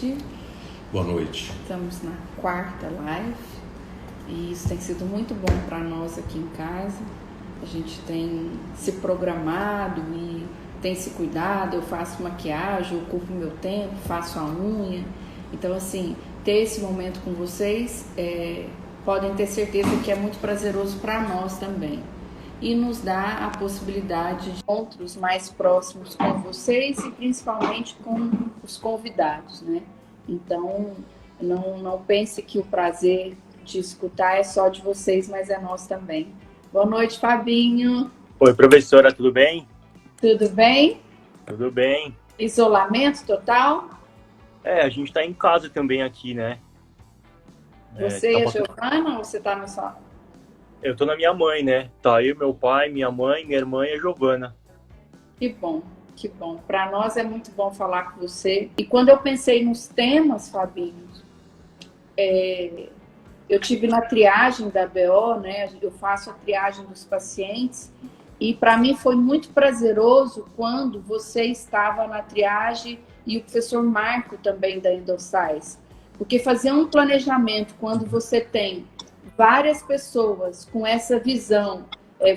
noite. Boa noite. Estamos na quarta live e isso tem sido muito bom para nós aqui em casa. A gente tem se programado e tem se cuidado. Eu faço maquiagem, ocupo meu tempo, faço a unha. Então, assim, ter esse momento com vocês, podem ter certeza que é muito prazeroso para nós também. E nos dá a possibilidade de encontros mais próximos com vocês e principalmente com os convidados, né? Então, não pense que o prazer de escutar é só de vocês, mas é nosso também. Boa noite, Fabinho. Oi, professora, tudo bem? Tudo bem? Tudo bem. Isolamento total? A gente tá em casa também aqui, né? Você e a Giovana, ou você tá no só? Eu tô na minha mãe, né? Tá eu, meu pai, minha mãe, minha irmã e a Giovana. Que bom, que bom. Para nós é muito bom falar com você. E quando eu pensei nos temas, Fabinho, eu tive na triagem da BO, né? Eu faço a triagem dos pacientes e para mim foi muito prazeroso quando você estava na triagem e o professor Marco também da Endossais. Porque fazer um planejamento quando você tem várias pessoas com essa visão,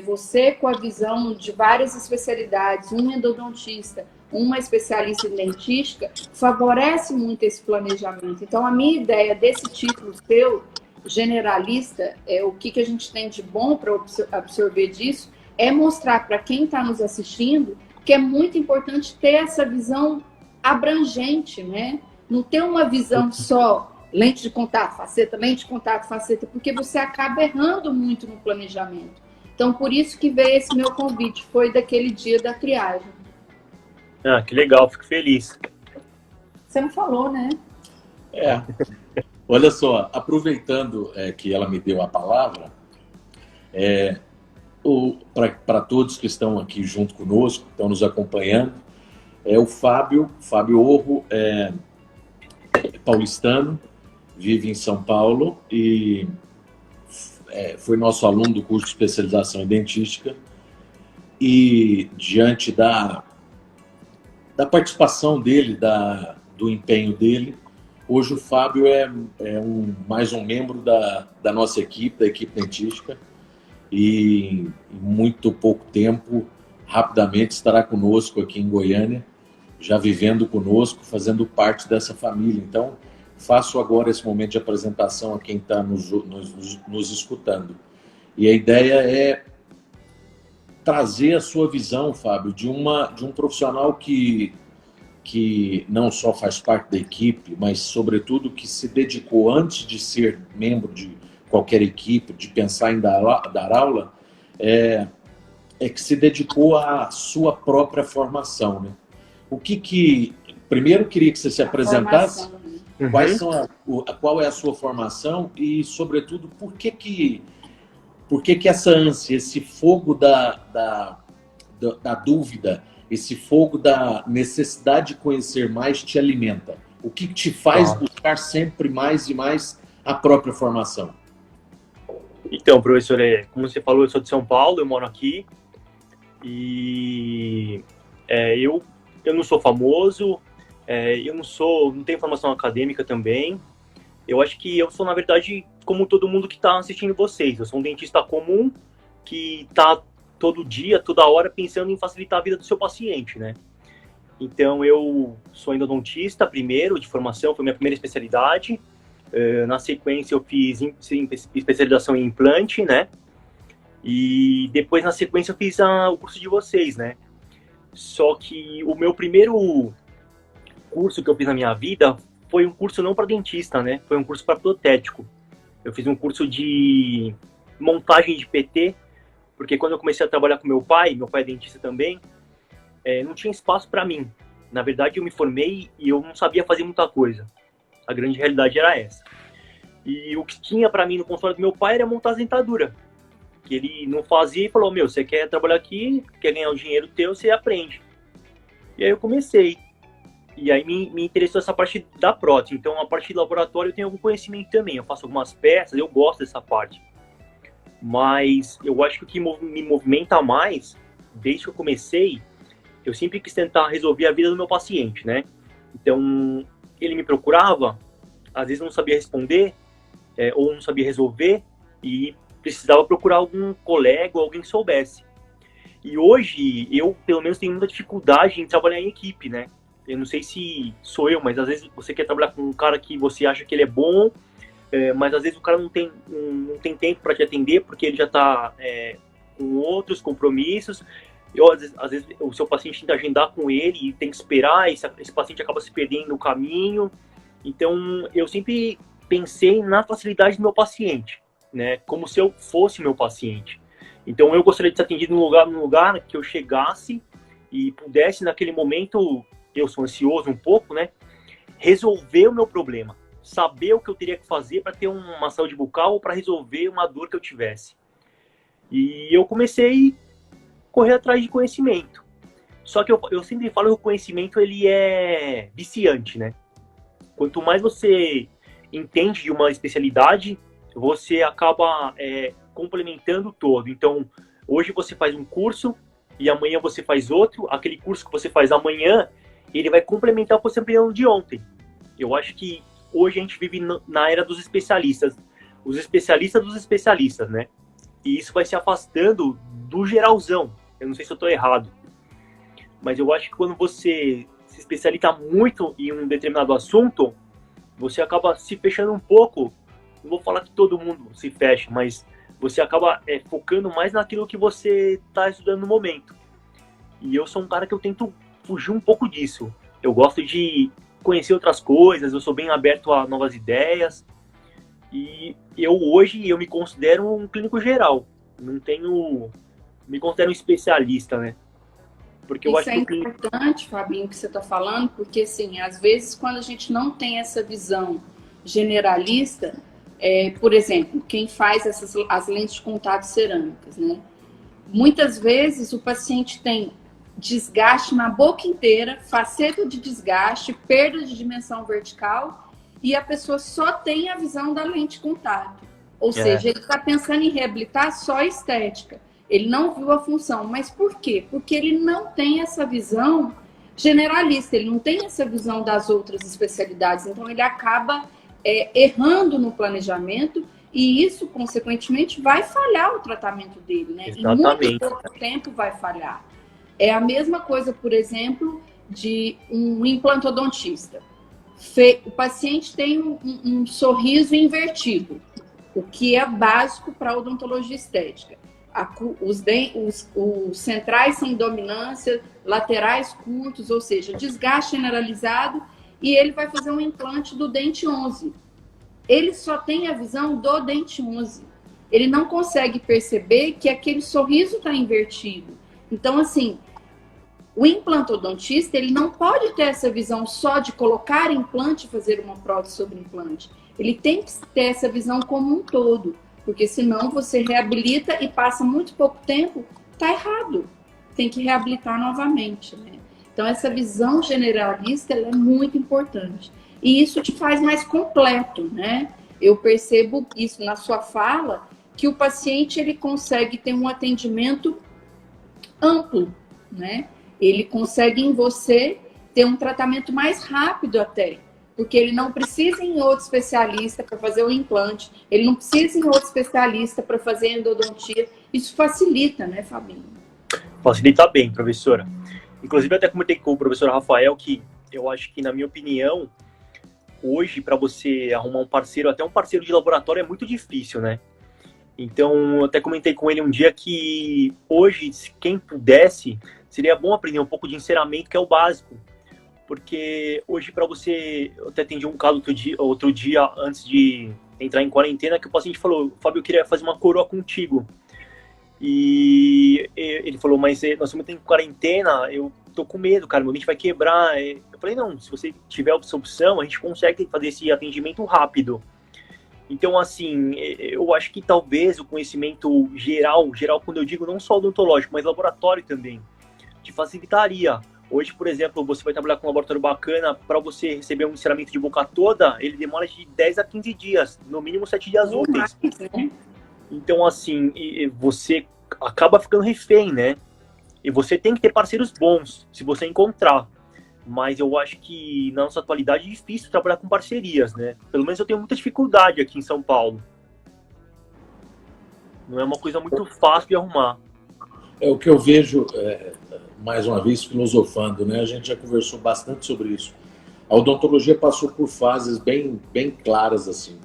você com a visão de várias especialidades, um endodontista, uma especialista em dentística, favorece muito esse planejamento. Então, a minha ideia desse título seu, generalista, o que a gente tem de bom para absorver disso, é mostrar para quem está nos assistindo que é muito importante ter essa visão abrangente, né? Não ter uma visão só lente de contato, faceta, porque você acaba errando muito no planejamento. Então, por isso que veio esse meu convite, foi daquele dia da triagem. Ah, que legal, fico feliz. Você não falou, né? Olha só, aproveitando que ela me deu a palavra, para todos que estão aqui junto conosco, que estão nos acompanhando, o Fábio Orro, paulistano, vive em São Paulo e foi nosso aluno do curso de especialização em dentística. E diante da participação dele, do empenho dele, hoje o Fábio mais um membro da nossa equipe, da equipe dentística, e em muito pouco tempo, rapidamente estará conosco aqui em Goiânia, já vivendo conosco, fazendo parte dessa família. Então, faço agora esse momento de apresentação a quem está nos escutando. E a ideia é trazer a sua visão, Fábio, de um profissional que não só faz parte da equipe, mas, sobretudo, que se dedicou, antes de ser membro de qualquer equipe, de pensar em dar aula, que se dedicou à sua própria formação, né? Primeiro, queria que você se apresentasse. Qual é a sua formação e, sobretudo, por que essa ânsia, esse fogo da dúvida, esse fogo da necessidade de conhecer mais te alimenta? O que te faz buscar sempre mais e mais a própria formação? Então, professor, como você falou, eu sou de São Paulo, eu moro aqui e eu não sou famoso, eu não tenho formação acadêmica também. Eu acho que eu sou, na verdade, como todo mundo que está assistindo vocês. Eu sou um dentista comum que está todo dia, toda hora, pensando em facilitar a vida do seu paciente, né? Então, eu sou endodontista primeiro, de formação, foi minha primeira especialidade. Na sequência, eu fiz especialização em implante, né? E depois, na sequência, eu fiz o curso de vocês, né? Só que o meu primeiro curso que eu fiz na minha vida foi um curso não para dentista, né? Foi um curso para protético. Eu fiz um curso de montagem de PT, porque quando eu comecei a trabalhar com meu pai é dentista também, não tinha espaço para mim. Na verdade, eu me formei e eu não sabia fazer muita coisa. A grande realidade era essa. E o que tinha para mim no consultório do meu pai era montar as dentaduras. Que ele não fazia e falou, você quer trabalhar aqui, quer ganhar o dinheiro teu, você aprende. E aí eu comecei. E aí me interessou essa parte da prótese. Então, a parte de laboratório eu tenho algum conhecimento também. Eu faço algumas peças, eu gosto dessa parte. Mas eu acho que o que me movimenta mais, desde que eu comecei, eu sempre quis tentar resolver a vida do meu paciente, né? Então, ele me procurava, às vezes eu não sabia responder, ou não sabia resolver, e precisava procurar algum colega ou alguém que soubesse. E hoje, eu, pelo menos, tenho muita dificuldade em trabalhar em equipe, né? Eu não sei se sou eu, mas às vezes você quer trabalhar com um cara que você acha que ele é bom, mas às vezes o cara não tem tempo para te atender, porque ele já está com outros compromissos. Às vezes o seu paciente tenta agendar com ele e tem que esperar, esse paciente acaba se perdendo no caminho. Então, eu sempre pensei na facilidade do meu paciente, né? Como se eu fosse meu paciente. Então, eu gostaria de ser atendido num lugar que eu chegasse e pudesse, naquele momento, eu sou ansioso um pouco, né? Resolver o meu problema. Saber o que eu teria que fazer para ter uma saúde bucal ou para resolver uma dor que eu tivesse. E eu comecei a correr atrás de conhecimento. Só que eu sempre falo que o conhecimento, ele é viciante, né? Quanto mais você entende de uma especialidade, você acaba complementando todo. Então, hoje você faz um curso e amanhã você faz outro. Aquele curso que você faz amanhã, ele vai complementar o que você aprendeu de ontem. Eu acho que hoje a gente vive na era dos especialistas. Os especialistas dos especialistas, né? E isso vai se afastando do geralzão. Eu não sei se eu estou errado. Mas eu acho que quando você se especializa muito em um determinado assunto, você acaba se fechando um pouco. Não vou falar que todo mundo se fecha, mas você acaba focando mais naquilo que você está estudando no momento. E eu sou um cara que eu tento fugir um pouco disso. Eu gosto de conhecer outras coisas, eu sou bem aberto a novas ideias. E hoje eu me considero um clínico geral. Me considero um especialista, né? Porque eu Isso acho é que importante, Fabinho, que você está falando, porque, assim, às vezes, quando a gente não tem essa visão generalista, por exemplo, quem faz as lentes de contato cerâmicas, né? Muitas vezes o paciente tem desgaste na boca inteira, faceta de desgaste, perda de dimensão vertical, e a pessoa só tem a visão da lente de contato. Ou seja, ele está pensando em reabilitar só a estética. Ele não viu a função. Mas por quê? Porque ele não tem essa visão generalista, ele não tem essa visão das outras especialidades. Então, ele acaba errando no planejamento e isso, consequentemente, vai falhar o tratamento dele, né? Exatamente. Em muito pouco tempo vai falhar. É a mesma coisa, por exemplo, de um implantodontista. O paciente tem um sorriso invertido, o que é básico para a odontologia estética. Os centrais sem dominância, laterais curtos, ou seja, desgaste generalizado, e ele vai fazer um implante do dente 11. Ele só tem a visão do dente 11. Ele não consegue perceber que aquele sorriso está invertido. Então, assim, o implantodontista, ele não pode ter essa visão só de colocar implante e fazer uma prótese sobre implante. Ele tem que ter essa visão como um todo. Porque senão você reabilita e passa muito pouco tempo, tá errado. Tem que reabilitar novamente, né? Então, essa visão generalista, ela é muito importante. E isso te faz mais completo, né? Eu percebo isso na sua fala, que o paciente, ele consegue ter um atendimento amplo, né? Ele consegue em você ter um tratamento mais rápido até. Porque ele não precisa ir em outro especialista para fazer o implante, ele não precisa ir em outro especialista para fazer endodontia. Isso facilita, né, Fabinho? Facilita bem, professora. Inclusive, até comentei com o professor Rafael que eu acho que, na minha opinião, hoje, para você arrumar um parceiro, até um parceiro de laboratório, é muito difícil, né? Então, eu até comentei com ele um dia que hoje, quem pudesse, seria bom aprender um pouco de enceramento, que é o básico. Porque hoje, para você... Eu até atendi um caso outro dia, antes de entrar em quarentena, que o paciente falou: Fábio, eu queria fazer uma coroa contigo. E ele falou: mas nós estamos em quarentena, eu tô com medo, cara, meu dente vai quebrar. Eu falei: não, se você tiver essa opção, a gente consegue fazer esse atendimento rápido. Então, assim, eu acho que talvez o conhecimento geral, quando eu digo não só odontológico, mas laboratório também, te facilitaria. Hoje, por exemplo, você vai trabalhar com um laboratório bacana, para você receber um enceramento de boca toda, ele demora de 10 a 15 dias, no mínimo 7 dias úteis. Então, assim, você acaba ficando refém, né? E você tem que ter parceiros bons, se você encontrar. mas eu acho que na nossa atualidade é difícil trabalhar com parcerias, né? Pelo menos eu tenho muita dificuldade aqui em São Paulo. Não é uma coisa muito fácil de arrumar. É o que eu vejo, mais uma vez, filosofando, né? A gente já conversou bastante sobre isso. A odontologia passou por fases bem, bem claras, assim.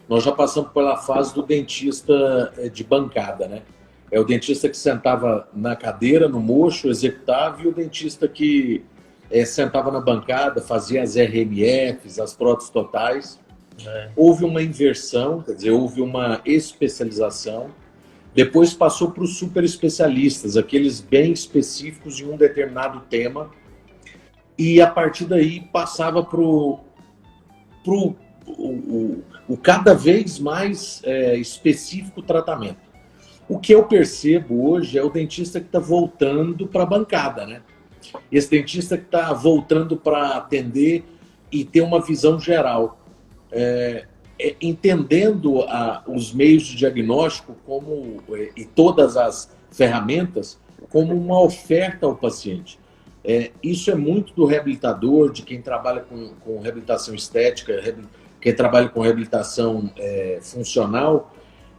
Nós já passamos pela fase do dentista de bancada, né? É o dentista que sentava na cadeira, no mocho, executava, e o dentista que sentava na bancada, fazia as RMFs, as próteses totais. Houve uma inversão, quer dizer, houve uma especialização. Depois passou para os super especialistas, aqueles bem específicos em um determinado tema. E a partir daí passava para o cada vez mais específico tratamento. O que eu percebo hoje é o dentista que está voltando para a bancada, né? Esse dentista que está voltando para atender e ter uma visão geral. Entendendo os meios de diagnóstico e todas as ferramentas como uma oferta ao paciente. Isso é muito do reabilitador, de quem trabalha com reabilitação estética, quem trabalha com reabilitação funcional.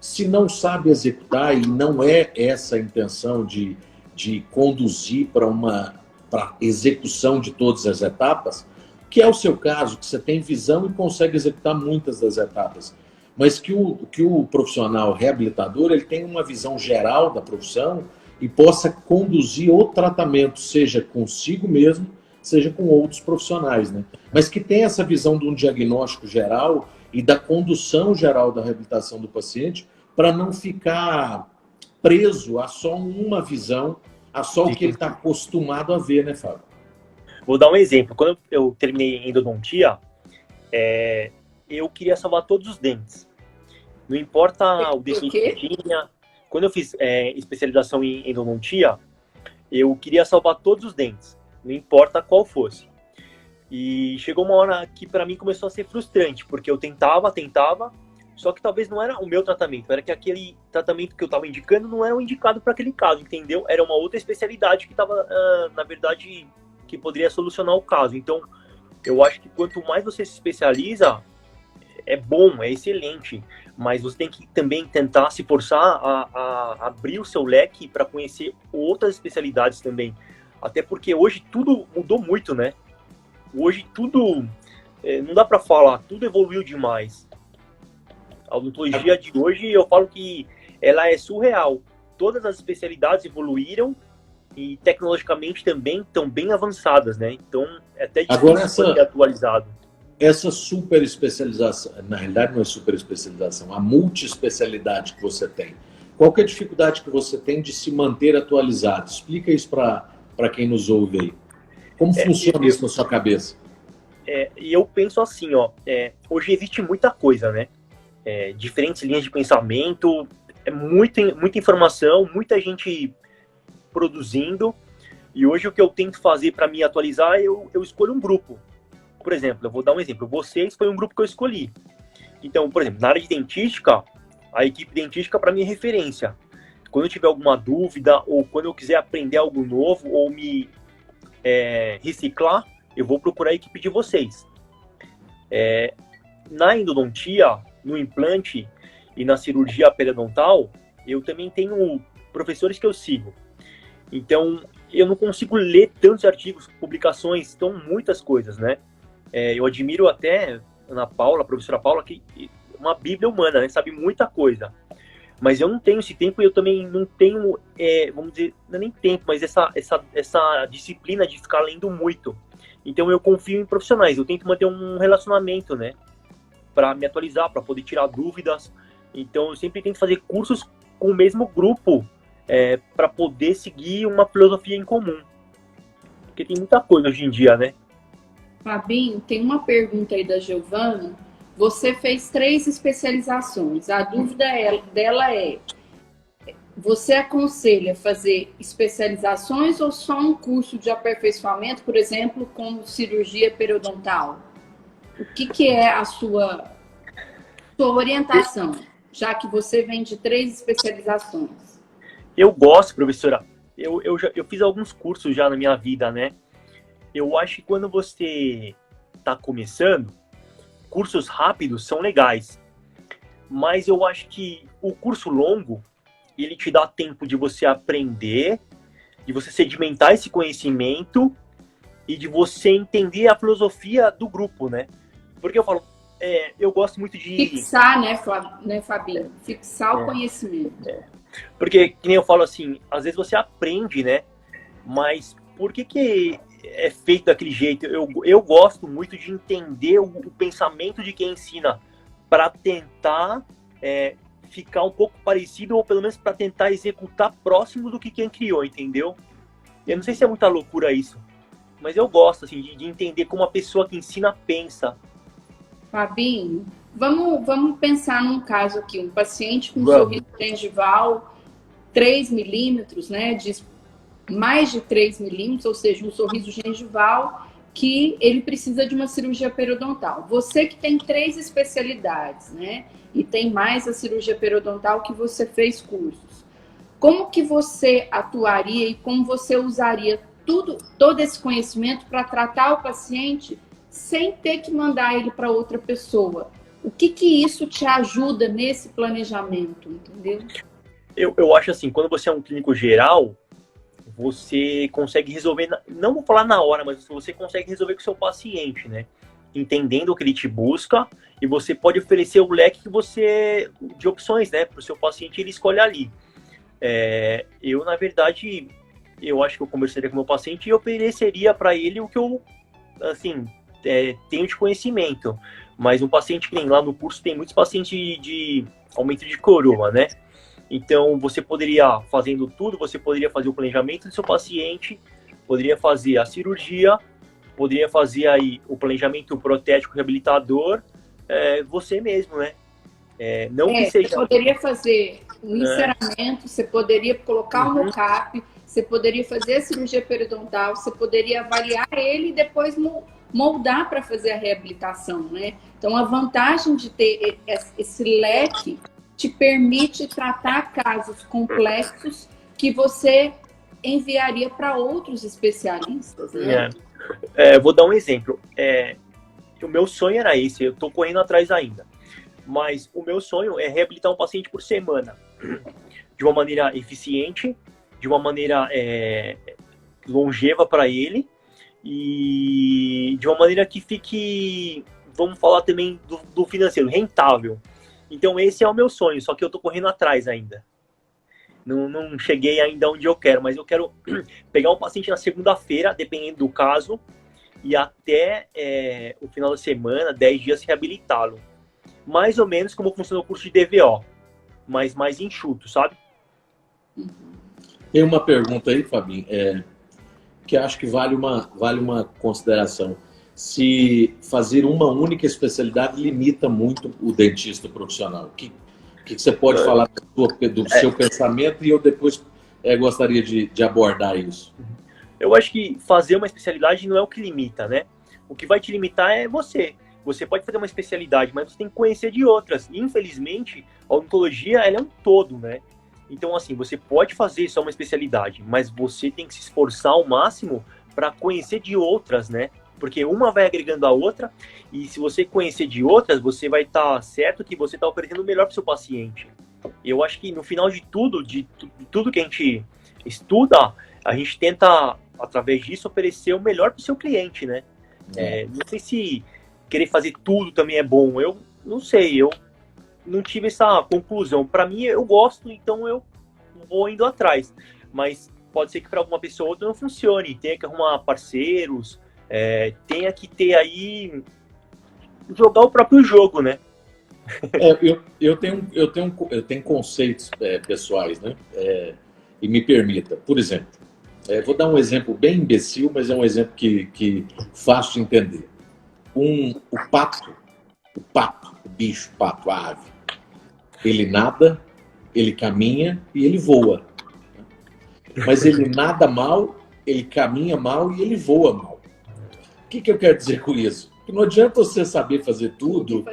Se não sabe executar, e não é essa a intenção de conduzir para execução de todas as etapas, que é o seu caso, que você tem visão e consegue executar muitas das etapas, mas que o profissional reabilitador ele tem uma visão geral da profissão e possa conduzir o tratamento, seja consigo mesmo, seja com outros profissionais, né? Mas que tem essa visão de um diagnóstico geral e da condução geral da reabilitação do paciente, para não ficar preso a só uma visão, a só o que ele está acostumado a ver, né, Fábio? Vou dar um exemplo. Quando eu terminei endodontia, eu queria salvar todos os dentes. Não importa o dente que tinha. Quando eu fiz especialização em endodontia, eu queria salvar todos os dentes, não importa qual fosse. E chegou uma hora que para mim começou a ser frustrante, porque eu tentava, só que talvez não era o meu tratamento, era que aquele tratamento que eu estava indicando não era o indicado para aquele caso, entendeu? Era uma outra especialidade que estava, na verdade, que poderia solucionar o caso. Então, eu acho que quanto mais você se especializa, é bom, é excelente, mas você tem que também tentar se forçar a abrir o seu leque para conhecer outras especialidades também. Até porque hoje tudo mudou muito, né? Hoje tudo, não dá para falar, tudo evoluiu demais. A odontologia de hoje, eu falo que ela é surreal. Todas as especialidades evoluíram e tecnologicamente também estão bem avançadas, né? Então, é até difícil ser atualizado. Essa super especialização, na realidade não é super especialização, a multiespecialidade que você tem. Qual que é a dificuldade que você tem de se manter atualizado? Explica isso para quem nos ouve aí. Como funciona isso na sua cabeça? E eu penso assim, hoje existe muita coisa, né? Diferentes linhas de pensamento, muita informação, muita gente produzindo. E hoje o que eu tento fazer para me atualizar, eu escolho um grupo. Por exemplo, eu vou dar um exemplo. Vocês foi um grupo que eu escolhi. Então, por exemplo, na área de dentística, a equipe dentística para mim é referência. Quando eu tiver alguma dúvida ou quando eu quiser aprender algo novo ou me reciclar, eu vou procurar a equipe de vocês. Na endodontia, no implante e na cirurgia periodontal, eu também tenho professores que eu sigo. Então, eu não consigo ler tantos artigos, publicações, então muitas coisas, né? Eu admiro até a professora Paula, que é uma bíblia humana, né? Sabe muita coisa. Mas eu não tenho esse tempo e eu também não tenho, vamos dizer, não é nem tempo, mas essa disciplina de ficar lendo muito. Então eu confio em profissionais, eu tento manter um relacionamento, né? Para me atualizar, para poder tirar dúvidas. Então eu sempre tento fazer cursos com o mesmo grupo, para poder seguir uma filosofia em comum. Porque tem muita coisa hoje em dia, né? Fabinho, tem uma pergunta aí da Giovana. Você fez 3 especializações. A dúvida dela é: você aconselha fazer especializações ou só um curso de aperfeiçoamento, por exemplo, como cirurgia periodontal? O que é a sua orientação, já que você vem de 3 especializações? Eu gosto, professora. Eu fiz alguns cursos já na minha vida, né? Eu acho que quando você está começando, cursos rápidos são legais. Mas eu acho que o curso longo, ele te dá tempo de você aprender, de você sedimentar esse conhecimento e de você entender a filosofia do grupo, né? Porque eu falo, eu gosto muito de... Fixar, né, Fabinho? Fixar o conhecimento. Porque, que nem eu falo assim, às vezes você aprende, né? Mas por que é feito daquele jeito? Eu gosto muito de entender o pensamento de quem ensina para tentar ficar um pouco parecido, ou pelo menos para tentar executar próximo do que quem criou, entendeu? Eu não sei se é muita loucura isso, mas eu gosto assim, de entender como a pessoa que ensina pensa. Fabinho, vamos pensar num caso aqui, um paciente com sorriso gengival 3 milímetros, né, de mais de 3 milímetros, ou seja, um sorriso gengival que ele precisa de uma cirurgia periodontal. Você que tem 3 especialidades, né, e tem mais a cirurgia periodontal que você fez cursos. Como que você atuaria e como você usaria todo esse conhecimento para tratar o paciente sem ter que mandar ele para outra pessoa? O que isso te ajuda nesse planejamento, entendeu? Eu acho assim, quando você é um clínico geral, você consegue resolver, não vou falar na hora, mas você consegue resolver com o seu paciente, né? Entendendo o que ele te busca, e você pode oferecer o leque de opções, né? Para o seu paciente, ele escolhe ali. Na verdade, eu acho que eu conversaria com o meu paciente e ofereceria para ele o que eu, assim, tenho de conhecimento. Mas um paciente que tem lá no curso, tem muitos pacientes de aumento de coroa, né? Então, você poderia, fazendo tudo, você poderia fazer o planejamento do seu paciente, poderia fazer a cirurgia, poderia fazer aí o planejamento protético reabilitador, você mesmo, né? Não que seja... Você poderia fazer um enceramento, você poderia colocar um mocap, você poderia fazer a cirurgia periodontal, você poderia avaliar ele e depois moldar para fazer a reabilitação, né? Então, a vantagem de ter esse leque te permite tratar casos complexos que você enviaria para outros especialistas, né? Vou dar um exemplo. O meu sonho era esse, eu estou correndo atrás ainda. Mas o meu sonho é reabilitar um paciente por semana. De uma maneira eficiente, de uma maneira longeva para ele e de uma maneira que fique, vamos falar também do financeiro, rentável. Então esse é o meu sonho, só que eu tô correndo atrás ainda. Não cheguei ainda onde eu quero, mas eu quero pegar um paciente na segunda-feira, dependendo do caso, e até o final da semana, 10 dias, reabilitá-lo. Mais ou menos como funciona o curso de DVO, mas mais enxuto, sabe? Tem uma pergunta aí, Fabinho, que acho que vale uma consideração. Se fazer uma única especialidade limita muito o dentista profissional. O que você pode falar do seu pensamento, e eu depois gostaria de abordar isso. Eu acho que fazer uma especialidade não é o que limita, né? O que vai te limitar é você. Você pode fazer uma especialidade, mas você tem que conhecer de outras. E, infelizmente, a odontologia ela é um todo, né? Então, assim, você pode fazer só uma especialidade, mas você tem que se esforçar ao máximo para conhecer de outras, né? Porque uma vai agregando a outra, e se você conhecer de outras, você vai estar certo que você está oferecendo o melhor para o seu paciente. Eu acho que no final de tudo que a gente estuda, a gente tenta, através disso, oferecer o melhor para o seu cliente, né? Não sei se querer fazer tudo também é bom. Eu não sei, eu não tive essa conclusão. Para mim, eu gosto, então eu vou indo atrás. Mas pode ser que para alguma pessoa ou outra não funcione. Tenha que arrumar parceiros, tenha que ter aí... jogar o próprio jogo, né? Eu tenho conceitos pessoais, né? E me permita. Por exemplo, vou dar um exemplo bem imbecil, mas é um exemplo que fácil de entender. O pato, o bicho, a ave, ele nada, ele caminha e ele voa. Mas ele nada mal, ele caminha mal e ele voa mal. O que eu quero dizer com isso? Que não adianta você saber fazer tudo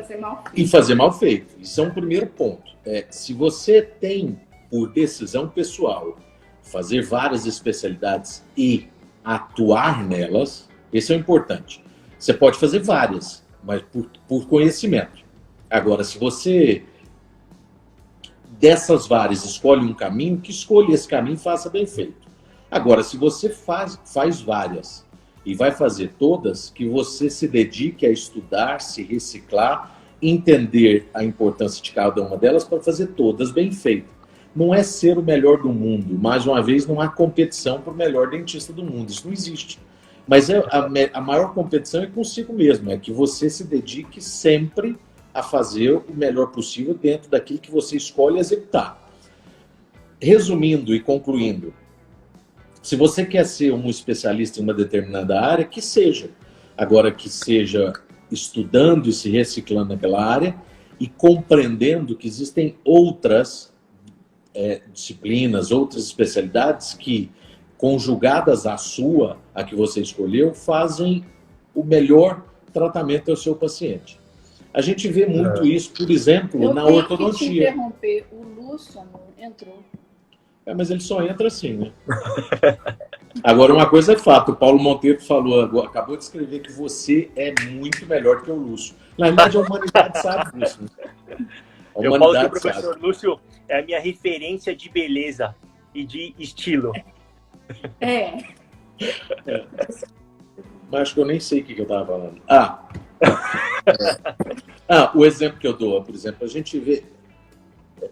e fazer mal feito. Isso é um primeiro ponto. Se você tem, por decisão pessoal, fazer várias especialidades e atuar nelas, Esse é o importante. Você pode fazer várias, mas por conhecimento. Agora, se você dessas várias escolhe um caminho, que escolha esse caminho e faça bem feito. Agora, se você faz várias e vai fazer todas, que você se dedique a estudar, se reciclar, entender a importância de cada uma delas para fazer todas bem feitas. Não é ser o melhor do mundo. Mais uma vez, não há competição para o melhor dentista do mundo. Isso não existe. Mas a maior competição é consigo mesmo. É que você se dedique sempre a fazer o melhor possível dentro daquilo que você escolhe executar. Resumindo e concluindo, se você quer ser um especialista em uma determinada área, que seja. Agora, que seja estudando e se reciclando naquela área e compreendendo que existem outras disciplinas, outras especialidades que, conjugadas à sua, a que você escolheu, fazem o melhor tratamento ao seu paciente. A gente vê muito isso, por exemplo, na ortodontia. Eu tenho que te interromper, o Lúcio entrou. Mas ele só entra assim, né? Agora, uma coisa é fato, o Paulo Monteiro falou, acabou de escrever que você é muito melhor que o Lúcio. Na verdade, a humanidade sabe disso. Né? Eu falo que o professor Lúcio é a minha referência de beleza e de estilo. Mas acho que eu nem sei o que eu estava falando. O exemplo que eu dou, por exemplo, a gente vê,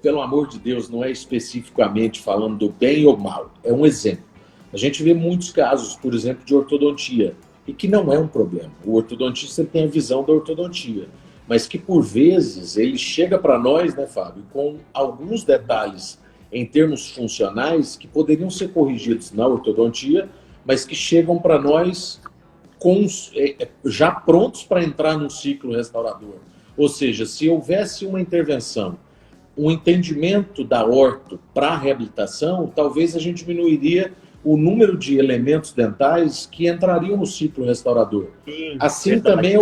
pelo amor de Deus, não é especificamente falando do bem ou mal, é um exemplo. A gente vê muitos casos, por exemplo, de ortodontia, e que não é um problema. O ortodontista tem a visão da ortodontia, mas que, por vezes, ele chega para nós, né, Fábio, com alguns detalhes em termos funcionais que poderiam ser corrigidos na ortodontia, mas que chegam para nós já prontos para entrar num ciclo restaurador. Ou seja, se houvesse uma intervenção, um entendimento da orto para a reabilitação, talvez a gente diminuiria o número de elementos dentais que entrariam no ciclo restaurador. Sim, assim também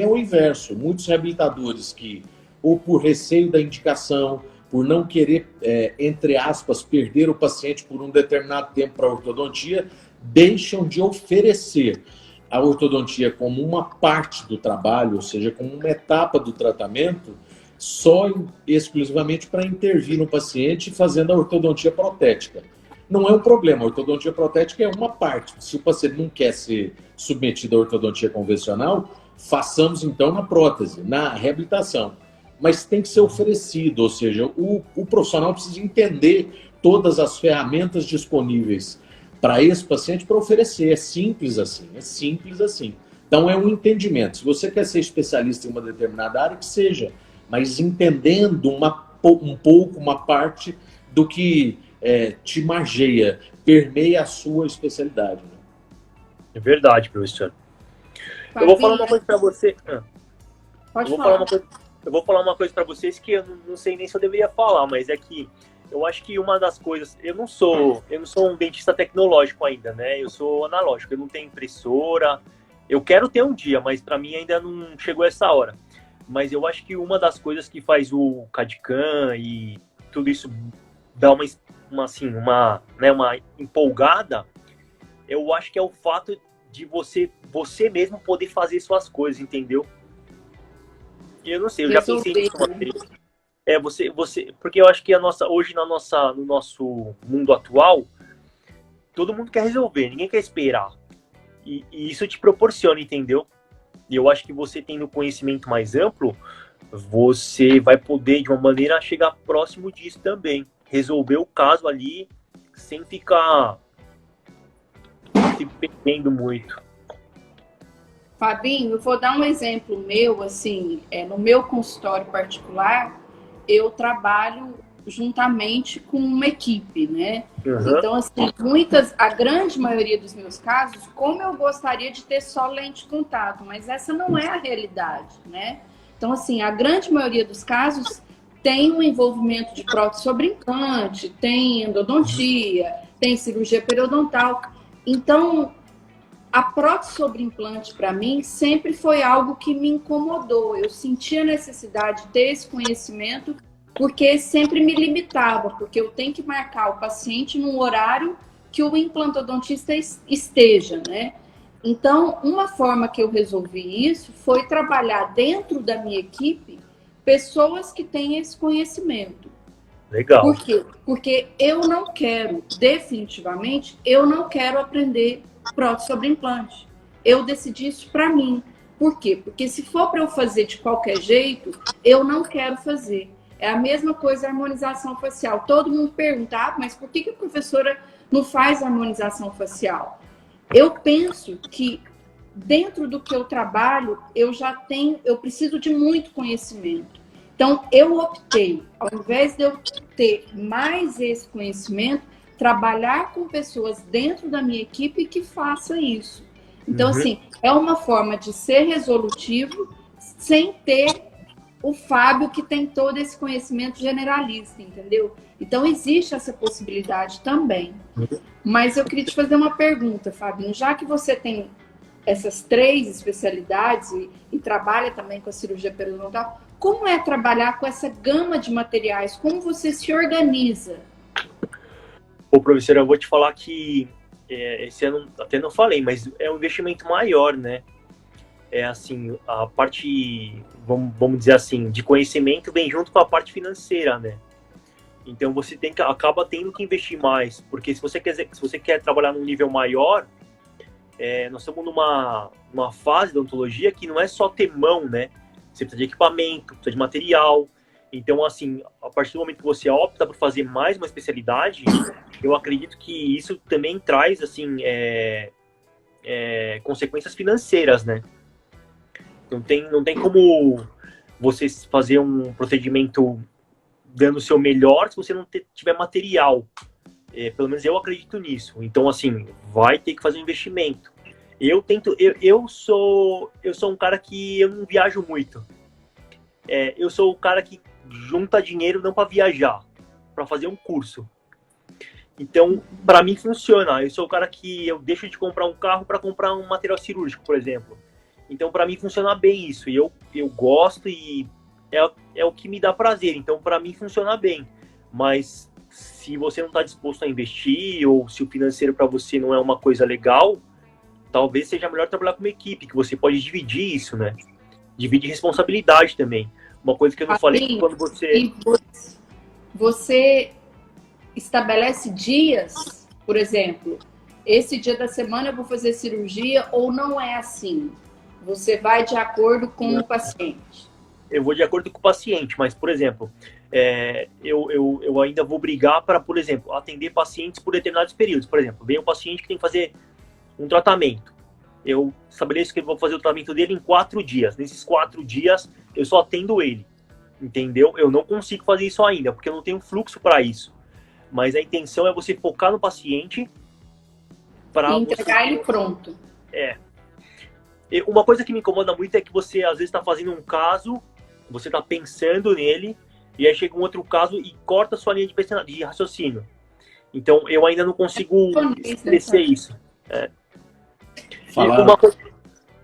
é o inverso. Muitos reabilitadores que, ou por receio da indicação, por não querer, entre aspas, perder o paciente por um determinado tempo para a ortodontia, deixam de oferecer a ortodontia como uma parte do trabalho, ou seja, como uma etapa do tratamento, só exclusivamente para intervir no paciente fazendo a ortodontia protética. Não é um problema, a ortodontia protética é uma parte. Se o paciente não quer ser submetido à ortodontia convencional, façamos então na prótese, na reabilitação. Mas tem que ser oferecido, ou seja, o profissional precisa entender todas as ferramentas disponíveis para esse paciente para oferecer. É simples assim. Então é um entendimento. Se você quer ser especialista em uma determinada área, que seja, mas entendendo um pouco, uma parte do que te margeia, permeia a sua especialidade. Né? É verdade, professor. Eu vou falar uma coisa para você. Eu vou falar uma coisa para vocês que eu não sei nem se eu deveria falar, mas é que eu acho que uma das coisas... Eu não sou um dentista tecnológico ainda, né? Eu sou analógico, eu não tenho impressora. Eu quero ter um dia, mas para mim ainda não chegou essa hora. Mas eu acho que uma das coisas que faz o CAD/CAM e tudo isso dar uma empolgada, eu acho que é o fato de você mesmo poder fazer suas coisas, entendeu? Eu não sei, eu já pensei nisso uma vez. Porque eu acho que hoje no nosso mundo atual, todo mundo quer resolver, ninguém quer esperar. E isso te proporciona, entendeu? E eu acho que você tendo conhecimento mais amplo, você vai poder, de uma maneira, chegar próximo disso também. Resolver o caso ali, sem ficar se perdendo muito. Fabinho, eu vou dar um exemplo meu, assim, no meu consultório particular, eu trabalho juntamente com uma equipe, né? Uhum. Então, assim, a grande maioria dos meus casos, como eu gostaria de ter só lente de contato, mas essa não é a realidade, né? Então, assim, a grande maioria dos casos tem um envolvimento de prótese sobre implante, tem endodontia, tem cirurgia periodontal. Então, a prótese sobre implante, para mim, sempre foi algo que me incomodou. Eu sentia a necessidade de ter esse conhecimento, porque sempre me limitava, porque eu tenho que marcar o paciente num horário que o implantodontista esteja, né? Então, uma forma que eu resolvi isso foi trabalhar dentro da minha equipe pessoas que têm esse conhecimento. Legal. Por quê? Porque eu não quero, definitivamente, eu não quero aprender prótese sobre implante. Eu decidi isso para mim. Por quê? Porque se for para eu fazer de qualquer jeito, eu não quero fazer. É a mesma coisa a harmonização facial. Todo mundo pergunta, mas por que a professora não faz harmonização facial? Eu penso que dentro do que eu trabalho, eu preciso de muito conhecimento. Então, eu optei, ao invés de eu ter mais esse conhecimento, trabalhar com pessoas dentro da minha equipe que faça isso. Então, assim, é uma forma de ser resolutivo sem ter o Fábio que tem todo esse conhecimento generalista, entendeu? Então, existe essa possibilidade também. Mas eu queria te fazer uma pergunta, Fábio. Já que você tem essas 3 especialidades e trabalha também com a cirurgia periodontal, como é trabalhar com essa gama de materiais? Como você se organiza? Ô, professora, eu vou te falar que esse ano até não falei, mas é um investimento maior, né? É assim, a parte, vamos dizer assim, de conhecimento vem junto com a parte financeira, né? Então você acaba tendo que investir mais, porque se você quer trabalhar num nível maior, nós estamos numa fase da odontologia que não é só ter mão, né? Você precisa de equipamento, precisa de material. Então, assim, a partir do momento que você opta por fazer mais uma especialidade, eu acredito que isso também traz, assim, consequências financeiras, né? Não tem como você fazer um procedimento dando o seu melhor se você não tiver material. Pelo menos eu acredito nisso. Então, assim, vai ter que fazer um investimento. Eu sou um cara que eu não viajo muito. Eu sou o cara que junta dinheiro não para viajar, para fazer um curso. Então, para mim funciona. Eu sou o cara que eu deixo de comprar um carro para comprar um material cirúrgico, por exemplo. Então, para mim funciona bem isso. E eu gosto e é o que me dá prazer. Então, para mim funciona bem. Mas se você não está disposto a investir ou se o financeiro para você não é uma coisa legal, talvez seja melhor trabalhar com uma equipe, que você pode dividir isso, né? Divide responsabilidade também. Uma coisa que eu não falei que quando você... E você estabelece dias, por exemplo, esse dia da semana eu vou fazer cirurgia ou não é assim? Você vai de acordo com o paciente? Eu vou de acordo com o paciente, mas, por exemplo, eu ainda vou brigar para, por exemplo, atender pacientes por determinados períodos. Por exemplo, vem um paciente que tem que fazer um tratamento. Eu estabeleço que eu vou fazer o tratamento dele em 4 dias. Nesses 4 dias, eu só atendo ele. Entendeu? Eu não consigo fazer isso ainda, porque eu não tenho fluxo para isso. Mas a intenção é você focar no paciente para entregar ele pronto. Uma coisa que me incomoda muito é que você, às vezes, está fazendo um caso, você está pensando nele, e aí chega um outro caso e corta a sua linha de raciocínio. Então, eu ainda não consigo estabelecer isso.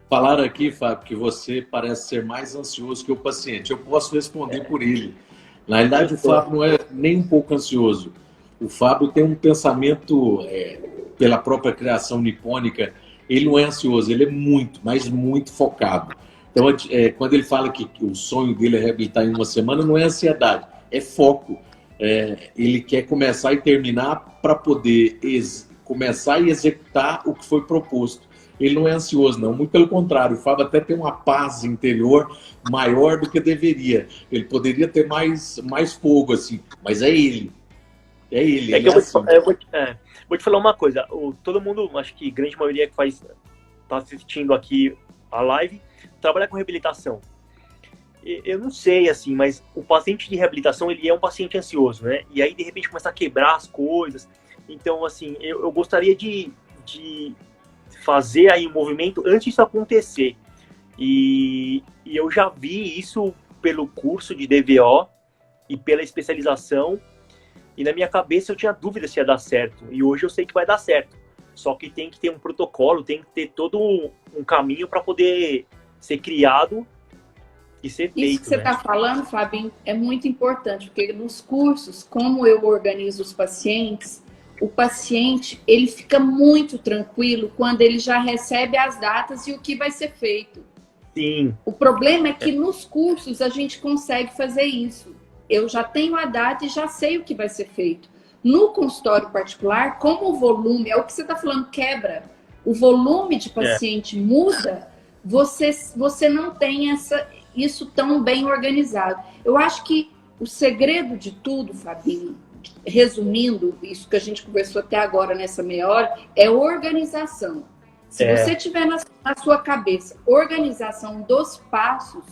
Falaram aqui, Fábio, que você parece ser mais ansioso que o paciente. Eu posso responder por ele. Na realidade, o Fábio não é nem um pouco ansioso. O Fábio tem um pensamento, pela própria criação nipônica, ele não é ansioso, ele é muito, mas muito focado. Então, quando ele fala que o sonho dele é reabilitar em uma semana, não é ansiedade, é foco. Ele quer começar e terminar para poder começar e executar o que foi proposto. Ele não é ansioso, não. Muito pelo contrário, o Fábio até tem uma paz interior maior do que deveria. Ele poderia ter mais fogo, assim, mas é ele. É ele. Vou te falar uma coisa. Todo mundo, acho que a grande maioria que está assistindo aqui a live, trabalha com reabilitação. Eu não sei, assim, mas o paciente de reabilitação, ele é um paciente ansioso, né? E aí, de repente, começa a quebrar as coisas. Então, assim, eu gostaria de fazer aí um movimento antes disso acontecer. E eu já vi isso pelo curso de DVO e pela especialização. E na minha cabeça eu tinha dúvida se ia dar certo. E hoje eu sei que vai dar certo. Só que tem que ter um protocolo, tem que ter todo um caminho para poder ser criado e ser feito. Isso que você está falando, Fabinho, é muito importante, porque nos cursos, como eu organizo os pacientes, o paciente ele fica muito tranquilo quando ele já recebe as datas e o que vai ser feito. Sim. O problema é que nos cursos a gente consegue fazer isso. Eu já tenho a data e já sei o que vai ser feito. No consultório particular, como o volume, é o que você está falando, quebra, o volume de paciente muda, você não tem isso tão bem organizado. Eu acho que o segredo de tudo, Fabinho, resumindo isso que a gente conversou até agora nessa meia hora, é organização. Se você tiver na sua cabeça organização dos passos,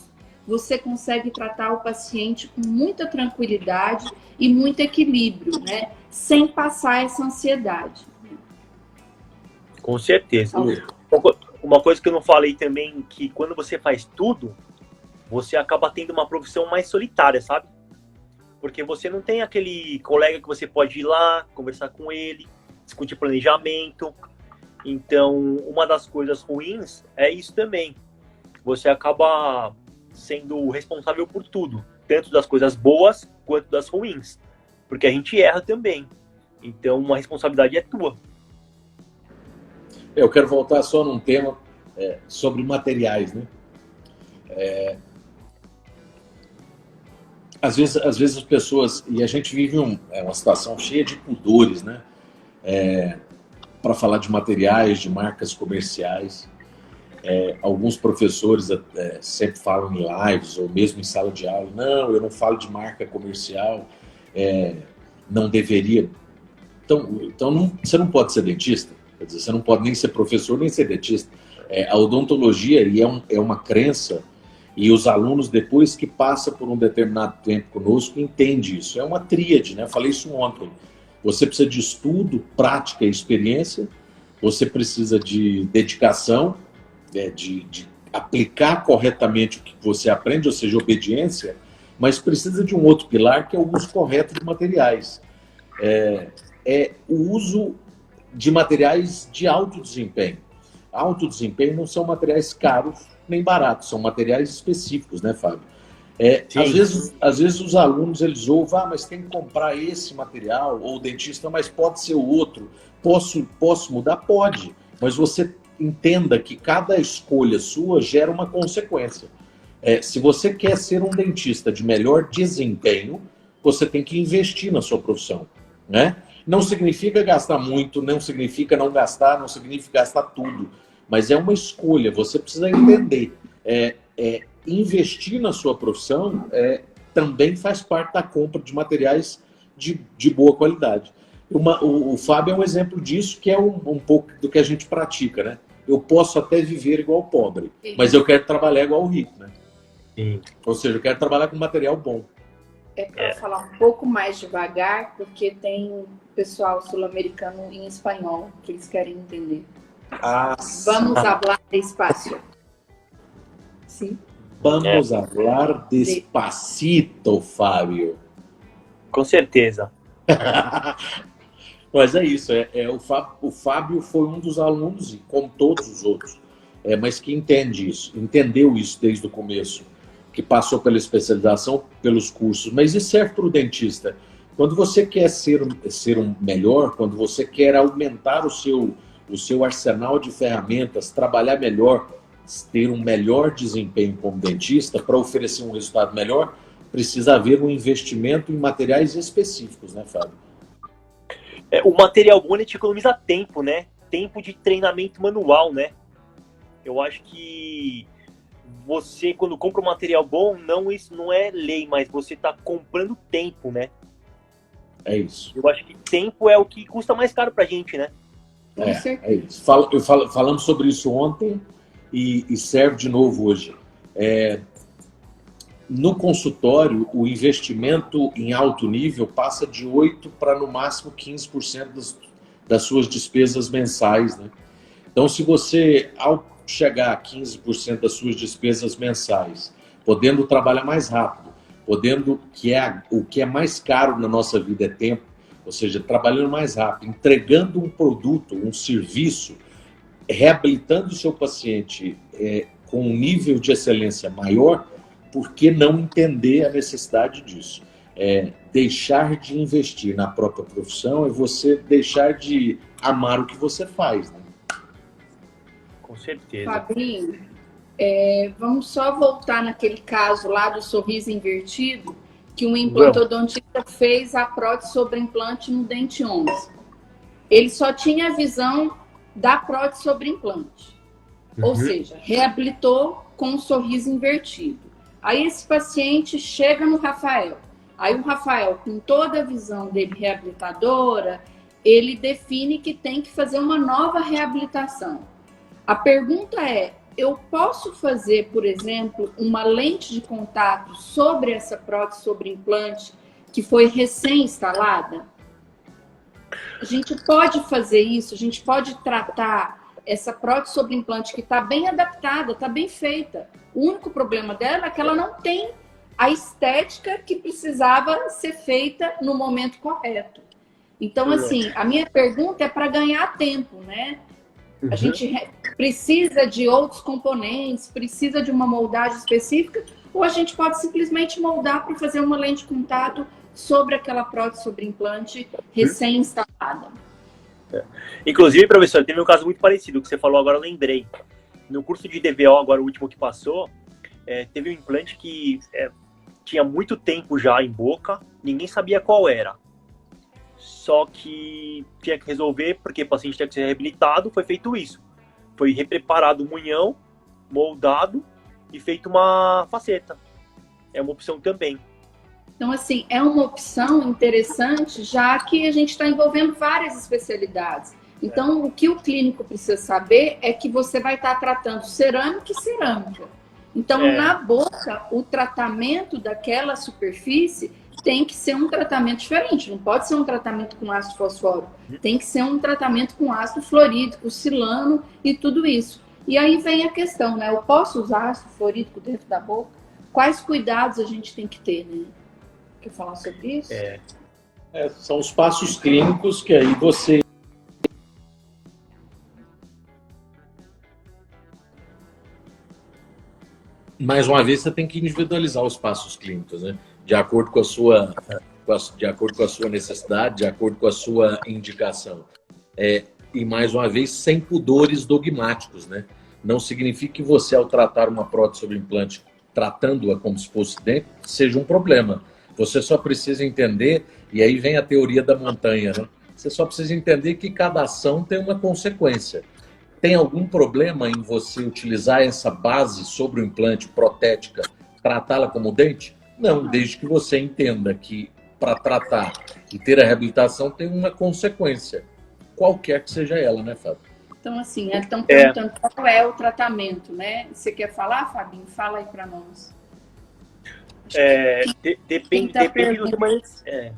você consegue tratar o paciente com muita tranquilidade e muito equilíbrio, né? Sem passar essa ansiedade. Com certeza. Uma coisa que eu não falei também, que quando você faz tudo, você acaba tendo uma profissão mais solitária, sabe? Porque você não tem aquele colega que você pode ir lá, conversar com ele, discutir planejamento. Então, uma das coisas ruins é isso também. Você acaba sendo responsável por tudo, tanto das coisas boas quanto das ruins. Porque a gente erra também. Então, uma responsabilidade é tua. Eu quero voltar só num tema sobre materiais, né? Às vezes as pessoas... E a gente vive uma situação cheia de pudores, né? Para falar de materiais, de marcas comerciais. Alguns professores sempre falam em lives ou mesmo em sala de aula, não, eu não falo de marca comercial, não deveria. Então você não pode ser dentista, quer dizer, você não pode nem ser professor, nem ser dentista. A odontologia é uma crença, e os alunos, depois que passa por um determinado tempo conosco, entendem isso. É uma tríade, né? Eu falei isso ontem. Você precisa de estudo, prática e experiência, você precisa de dedicação, de aplicar corretamente o que você aprende, ou seja, obediência, mas precisa de um outro pilar, que é o uso correto de materiais. O uso de materiais de alto desempenho. Alto desempenho não são materiais caros nem baratos, são materiais específicos, né, Fábio? Às vezes os alunos, eles ouvem, mas tem que comprar esse material, ou o dentista, mas pode ser o outro. Posso mudar? Pode, mas você entenda que cada escolha sua gera uma consequência. Se você quer ser um dentista de melhor desempenho, você tem que investir na sua profissão, né? Não significa gastar muito, não significa não gastar, não significa gastar tudo, mas é uma escolha, você precisa entender. Investir na sua profissão também faz parte da compra de materiais de boa qualidade. O Fábio é um exemplo disso, que é um pouco do que a gente pratica, né? Eu posso até viver igual o pobre, mas eu quero trabalhar igual o rico, né? Sim. Ou seja, eu quero trabalhar com material bom. Para falar um pouco mais devagar, porque tem pessoal sul-americano em espanhol que eles querem entender. Vamos falar despacio. Sim. Vamos falar despacito, Fábio. Com certeza. Mas é isso. O Fábio foi um dos alunos, como todos os outros, mas que entendeu isso desde o começo, que passou pela especialização, pelos cursos. Mas isso serve para o dentista. Quando você quer ser um melhor, quando você quer aumentar o seu arsenal de ferramentas, trabalhar melhor, ter um melhor desempenho como dentista, para oferecer um resultado melhor, precisa haver um investimento em materiais específicos, né, Fábio? O material bom, ele te economiza tempo, né? Tempo de treinamento manual, né? Eu acho que você, quando compra um material bom, isso não é lei, mas você está comprando tempo, né? É isso. Eu acho que tempo é o que custa mais caro pra gente, né? É isso. Falamos sobre isso ontem e serve de novo hoje. No consultório, o investimento em alto nível passa de 8% para, no máximo, 15% das suas despesas mensais, né? Então, se você, ao chegar a 15% das suas despesas mensais, podendo trabalhar mais rápido, o que é mais caro na nossa vida é tempo, ou seja, trabalhando mais rápido, entregando um produto, um serviço, reabilitando o seu paciente com um nível de excelência maior, por que não entender a necessidade disso? deixar de investir na própria profissão é você deixar de amar o que você faz, né? Com certeza. Fabinho, vamos só voltar naquele caso lá do sorriso invertido, que um implantodontista fez a prótese sobre implante no dente 11. Ele só tinha a visão da prótese sobre implante. Ou seja, reabilitou com um sorriso invertido. Aí esse paciente chega no Rafael. Aí o Rafael, com toda a visão dele reabilitadora, ele define que tem que fazer uma nova reabilitação. A pergunta é, eu posso fazer, por exemplo, uma lente de contato sobre essa prótese sobre implante que foi recém-instalada? A gente pode fazer isso, a gente pode tratar essa prótese sobre implante que está bem adaptada, está bem feita. O único problema dela é que ela não tem a estética que precisava ser feita no momento correto. Então, assim, a minha pergunta é para ganhar tempo, né? A gente precisa de outros componentes, precisa de uma moldagem específica, ou a gente pode simplesmente moldar para fazer uma lente de contato sobre aquela prótese sobre implante recém-instalada. Inclusive, professor, teve um caso muito parecido que você falou agora, eu lembrei. No curso de DVO, agora o último que passou, teve um implante que tinha muito tempo já em boca, ninguém sabia qual era. Só que tinha que resolver, porque o paciente tinha que ser reabilitado, foi feito isso. Foi repreparado o munhão, moldado e feito uma faceta. É uma opção também. Então, assim, é uma opção interessante, já que a gente está envolvendo várias especialidades. Então, o que o clínico precisa saber é que você vai estar tratando cerâmica e cerâmica. Então, na boca, o tratamento daquela superfície tem que ser um tratamento diferente. Não pode ser um tratamento com ácido fosfórico. Tem que ser um tratamento com ácido fluorídrico, silano e tudo isso. E aí vem a questão, né? Eu posso usar ácido fluorídrico dentro da boca? Quais cuidados a gente tem que ter, né? Quer falar sobre isso? São os passos clínicos que aí você... Mais uma vez, você tem que individualizar os passos clínicos, né? De acordo com a sua, necessidade, de acordo com a sua indicação. E, mais uma vez, sem pudores dogmáticos, né? Não significa que você, ao tratar uma prótese sobre implante, tratando-a como se fosse dente, seja um problema. Você só precisa entender, e aí vem a teoria da montanha, né? Você só precisa entender que cada ação tem uma consequência. Tem algum problema em você utilizar essa base sobre o implante protética, tratá-la como dente? Não, desde que você entenda que para tratar e ter a reabilitação tem uma consequência, qualquer que seja ela, né, Fábio? Então, assim, estão perguntando qual é o tratamento, né? Você quer falar, Fabinho? Fala aí para nós. Depende do remanescente.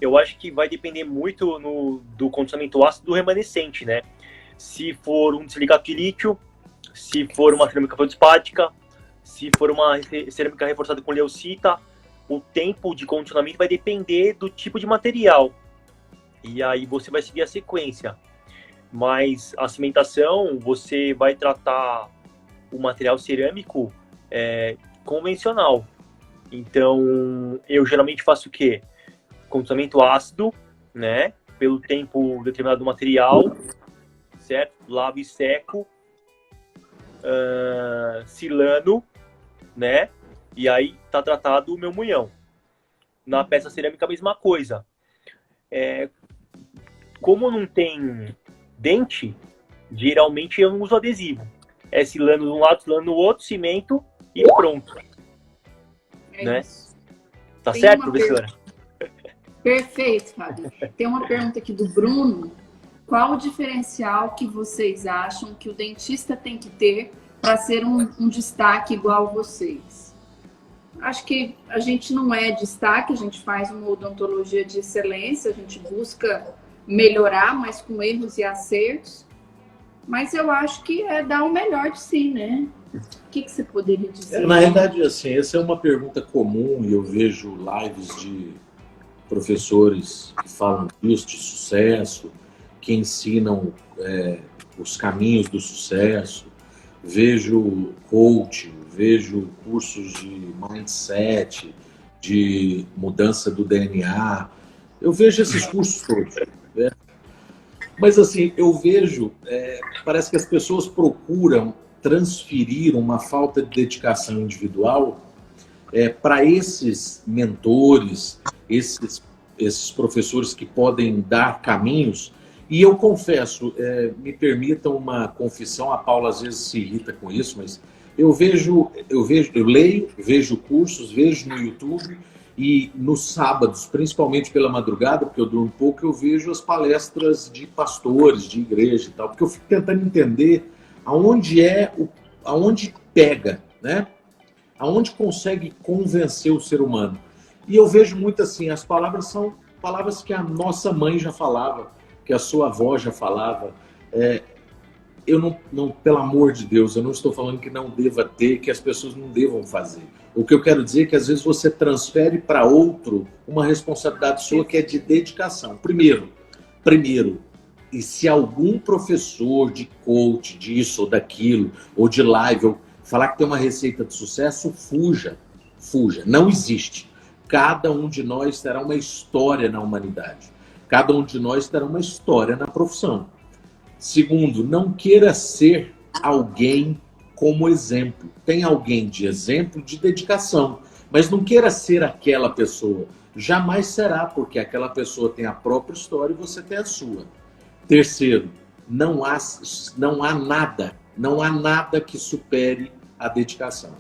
Eu acho que vai depender muito do condicionamento ácido do remanescente, né? Se for um silicato de lítio, se for uma cerâmica feldspática, se for uma cerâmica reforçada com leucita, o tempo de condicionamento vai depender do tipo de material. E aí você vai seguir a sequência. Mas a cimentação, você vai tratar o material cerâmico convencional. Então, eu geralmente faço o quê? Condicionamento ácido, né? Pelo tempo determinado do material, certo? Lavo e seco, silano, né? E aí tá tratado o meu munhão. Na peça cerâmica a mesma coisa. Como não tem dente, geralmente eu não uso adesivo. É silano de um lado, silano no outro, cimento e pronto. Né? Tá Tem certo, professora? Perfeito, Fábio. Tem uma pergunta aqui do Bruno. Qual o diferencial que vocês acham que o dentista tem que ter para ser um destaque igual a vocês? Acho que a gente não é destaque, a gente faz uma odontologia de excelência, a gente busca melhorar, mas com erros e acertos. Mas eu acho que é dar o melhor de si, né? O que você poderia dizer? Na realidade, assim, essa é uma pergunta comum e eu vejo lives de professores que falam disso, de sucesso, que ensinam os caminhos do sucesso. Vejo coaching, vejo cursos de mindset, de mudança do DNA. Eu vejo esses cursos todos, né? Mas assim, eu vejo, parece que as pessoas procuram transferir uma falta de dedicação individual para esses mentores, esses professores que podem dar caminhos. E eu confesso, me permitam uma confissão, a Paula às vezes se irrita com isso, mas eu leio, vejo cursos, vejo no YouTube, e nos sábados, principalmente pela madrugada, porque eu durmo pouco, eu vejo as palestras de pastores, de igreja e tal, porque eu fico tentando entender aonde pega, né? Aonde consegue convencer o ser humano. E eu vejo muito assim, as palavras são palavras que a nossa mãe já falava, que a sua avó já falava. Eu não, pelo amor de Deus, eu não estou falando que não deva ter, que as pessoas não devam fazer. O que eu quero dizer é que às vezes você transfere para outro uma responsabilidade sua que é de dedicação. Primeiro, e se algum professor de coach, disso ou daquilo, ou de live, ou falar que tem uma receita de sucesso, fuja. Não existe. Cada um de nós terá uma história na humanidade. Cada um de nós terá uma história na profissão. Segundo, não queira ser alguém como exemplo. Tem alguém de exemplo de dedicação, mas não queira ser aquela pessoa. Jamais será, porque aquela pessoa tem a própria história e você tem a sua. Terceiro, não há nada que supere a dedicação.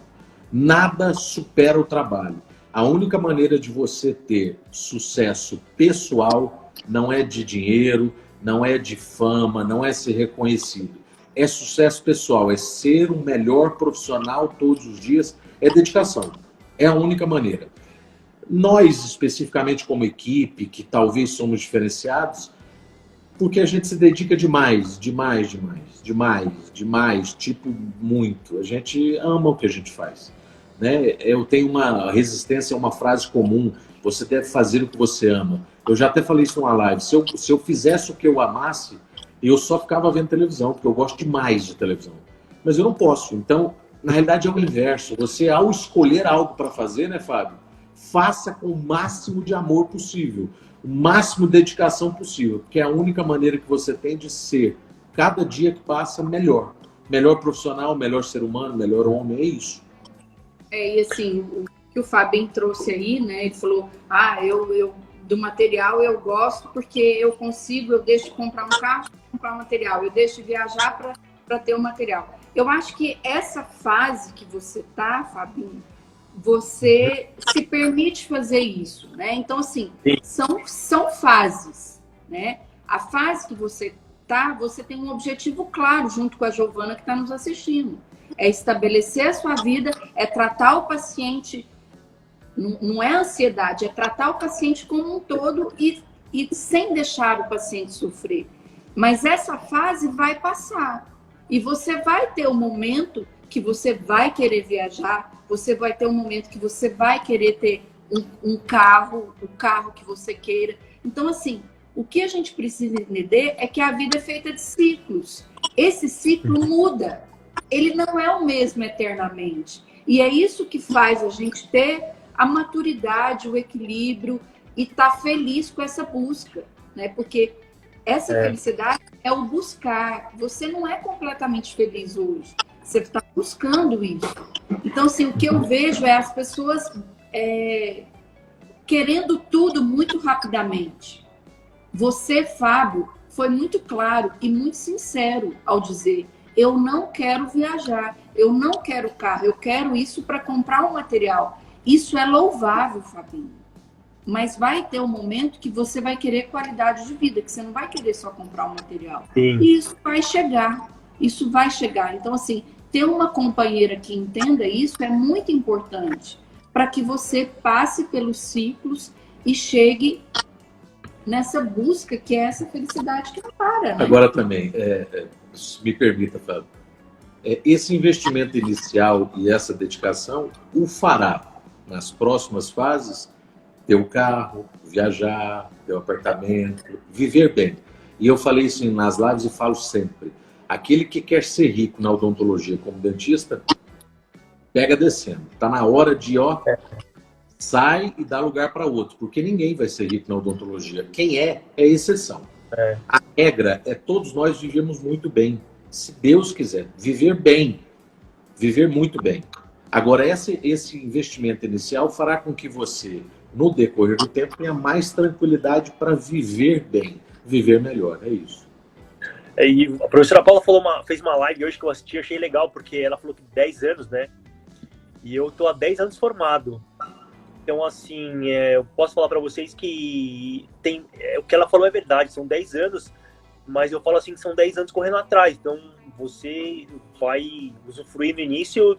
Nada supera o trabalho. A única maneira de você ter sucesso pessoal não é de dinheiro, não é de fama, não é ser reconhecido. É sucesso pessoal, é ser um melhor profissional todos os dias, é dedicação. É a única maneira. Nós, especificamente como equipe, que talvez somos diferenciados, porque a gente se dedica demais, tipo muito. A gente ama o que a gente faz, né? Eu tenho uma resistência a uma frase comum: você deve fazer o que você ama. Eu já até falei isso numa live. Se eu fizesse o que eu amasse, eu só ficava vendo televisão, porque eu gosto demais de televisão. Mas eu não posso. Então, na realidade, é o inverso. Você, ao escolher algo para fazer, né, Fábio? Faça com o máximo de amor possível, o máximo de dedicação possível, porque é a única maneira que você tem de ser, cada dia que passa, melhor. Melhor profissional, melhor ser humano, melhor homem, é isso. E assim, o que o Fábio trouxe aí, né? Ele falou, eu do material eu gosto porque eu deixo de comprar um carro para comprar um material, eu deixo de viajar para ter um material. Eu acho que essa fase que você tá, Fabinho, você se permite fazer isso, né? Então, assim, são fases, né? A fase que você tá, você tem um objetivo claro, junto com a Giovana que está nos assistindo. É estabelecer a sua vida, é tratar o paciente, não é ansiedade, é tratar o paciente como um todo e sem deixar o paciente sofrer. Mas essa fase vai passar e você vai ter um momento que você vai querer viajar, você vai ter um momento que você vai querer ter um carro, o carro que você queira. Então, assim, o que a gente precisa entender é que a vida é feita de ciclos. Esse ciclo muda. Ele não é o mesmo eternamente. E é isso que faz a gente ter a maturidade, o equilíbrio e estar feliz com essa busca, né? Porque essa felicidade é o buscar. Você não é completamente feliz hoje. Você está buscando isso. Então, assim, o que eu vejo é as pessoas querendo tudo muito rapidamente. Você, Fábio, foi muito claro e muito sincero ao dizer: eu não quero viajar, eu não quero carro, eu quero isso para comprar um material. Isso é louvável, Fabinho. Mas vai ter um momento que você vai querer qualidade de vida, que você não vai querer só comprar um material. Sim. E isso vai chegar. Então, assim, ter uma companheira que entenda isso é muito importante para que você passe pelos ciclos e chegue nessa busca que é essa felicidade que não para, né? Agora também, me permita, Fábio, esse investimento inicial e essa dedicação o fará, nas próximas fases, ter um carro, viajar, ter um apartamento, viver bem. E eu falei isso nas lives e falo sempre: aquele que quer ser rico na odontologia como dentista, pega descendo. Está na hora de sai e dá lugar para outro, porque ninguém vai ser rico na odontologia. Quem é exceção. A regra é todos nós vivemos muito bem, se Deus quiser. Viver bem, viver muito bem. Agora, esse investimento inicial fará com que você, no decorrer do tempo, tenha mais tranquilidade para viver bem, viver melhor. É isso. E a professora Paula fez uma live hoje que eu assisti, achei legal, porque ela falou que 10 anos, né? E eu tô há 10 anos formado. Então, assim, eu posso falar para vocês que o que ela falou é verdade, são 10 anos, mas eu falo assim que são 10 anos correndo atrás. Então, você vai usufruir no início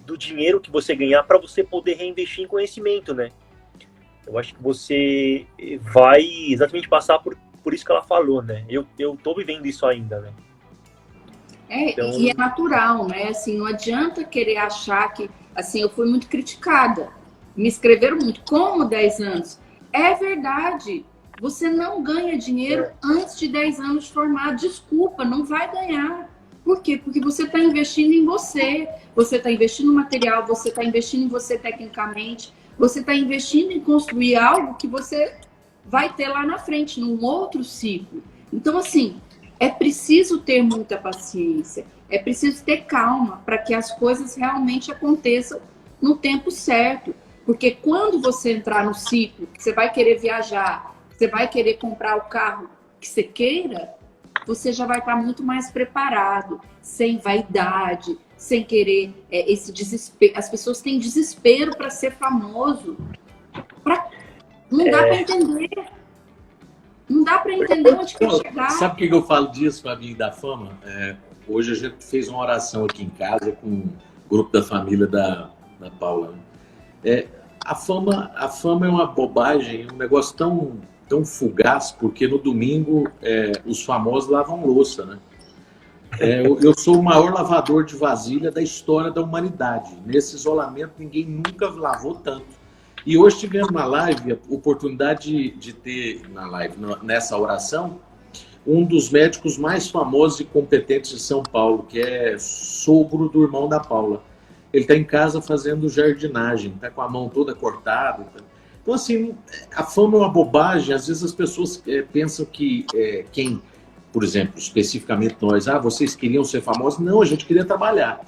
do dinheiro que você ganhar para você poder reinvestir em conhecimento, né? Eu acho que você vai exatamente passar por isso que ela falou, né? Eu tô vivendo isso ainda, né? Então... E é natural, né? Assim, não adianta querer achar que... Assim, eu fui muito criticada. Me escreveram muito. Como 10 anos? É verdade. Você não ganha dinheiro antes de 10 anos de formado. Desculpa, não vai ganhar. Por quê? Porque você está investindo em você. Você está investindo no material, você está investindo em você tecnicamente. Você está investindo em construir algo que você vai ter lá na frente, num outro ciclo. Então, assim, é preciso ter muita paciência. É preciso ter calma para que as coisas realmente aconteçam no tempo certo. Porque quando você entrar no ciclo, que você vai querer viajar, você vai querer comprar o carro que você queira, você já vai estar muito mais preparado, sem vaidade, sem querer esse desespero. As pessoas têm desespero para ser famoso. Não dá para entender. Não dá para entender onde quer chegar. Sabe por que eu falo disso, Fabinho, da fama? Hoje a gente fez uma oração aqui em casa com o grupo da família da Paula. A fama é uma bobagem, um negócio tão fugaz, porque no domingo os famosos lavam louça, né? Eu sou o maior lavador de vasilha da história da humanidade. Nesse isolamento, ninguém nunca lavou tanto. E hoje tivemos na live a oportunidade de ter, nessa oração, um dos médicos mais famosos e competentes de São Paulo, que é sogro do irmão da Paula. Ele está em casa fazendo jardinagem, está com a mão toda cortada. Então, assim, a fama é uma bobagem. Às vezes as pessoas pensam que quem, por exemplo, especificamente nós, vocês queriam ser famosos? Não, a gente queria trabalhar.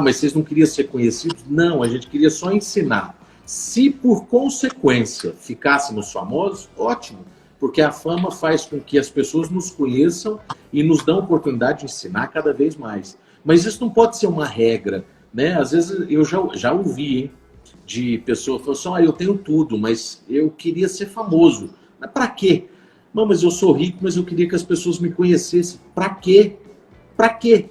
Mas vocês não queriam ser conhecidos? Não, a gente queria só ensinar. Se por consequência ficássemos famosos, ótimo, porque a fama faz com que as pessoas nos conheçam e nos dão a oportunidade de ensinar cada vez mais. Mas isso não pode ser uma regra, né? Às vezes eu já ouvi, de pessoas que falam assim, eu tenho tudo, mas eu queria ser famoso. Mas para quê? Não, mas eu sou rico, mas eu queria que as pessoas me conhecessem. Para quê? Para quê?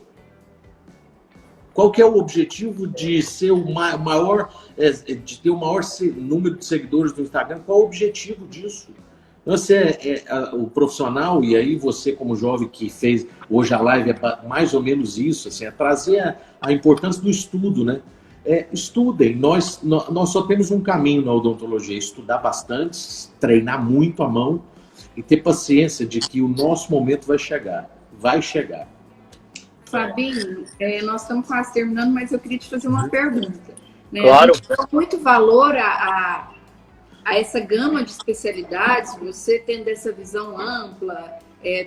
Qual que é o objetivo de ser o maior, de ter o maior número de seguidores do Instagram? Qual é o objetivo disso? Então, você o profissional, e aí você como jovem que fez hoje a live é mais ou menos isso, assim, é trazer a importância do estudo, né? Estudem, nós só temos um caminho na odontologia, estudar bastante, treinar muito a mão e ter paciência de que o nosso momento vai chegar. Vai chegar. Fabinho, nós estamos quase terminando, mas eu queria te fazer uma pergunta. Né? Claro. A gente dá muito valor a essa gama de especialidades, você tendo essa visão ampla,